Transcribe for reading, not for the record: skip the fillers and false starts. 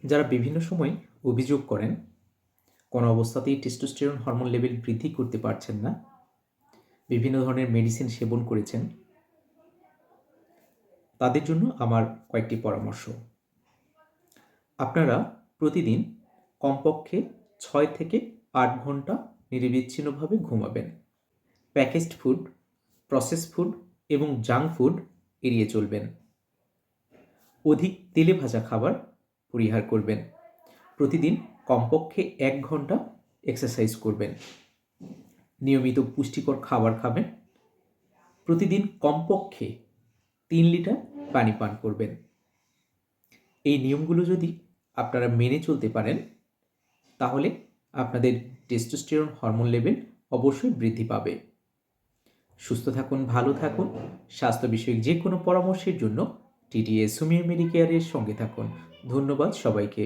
যারা বিভিন্ন সময় অভিযোগ করেন কোনো অবস্থাতেই টেস্টোস্টেরন হরমোন লেভেল বৃদ্ধি করতে পারছেন না, বিভিন্ন ধরনের মেডিসিন সেবন করেছেন, তাদের জন্য আমার কয়েকটি পরামর্শ। আপনারা প্রতিদিন কমপক্ষে 6 থেকে 8 ঘন্টা নিরবিচ্ছিন্নভাবে ঘুমাবেন। প্যাকেজড ফুড, প্রসেস ফুড এবং জাঙ্ক ফুড এড়িয়ে চলবেন। অধিক তেলে ভাজা খাবার পরিহার করবেন। প্রতিদিন কমপক্ষে 1 ঘন্টা এক্সারসাইজ করবেন। নিয়মিত পুষ্টিকর খাবার খাবেন। প্রতিদিন কমপক্ষে 3 লিটার পানি পান করবেন। এই নিয়মগুলো যদি আপনারা মেনে চলতে পারেন, তাহলে আপনাদের টেস্টোস্টেরন হরমোন লেভেল অবশ্যই বৃদ্ধি পাবে। সুস্থ থাকুন, ভালো থাকুন। স্বাস্থ্য বিষয়ক যে কোনো পরামর্শের জন্য টিটিএস হোমিও মেডিকেয়ারের সঙ্গে থাকুন। ধন্যবাদ সবাইকে।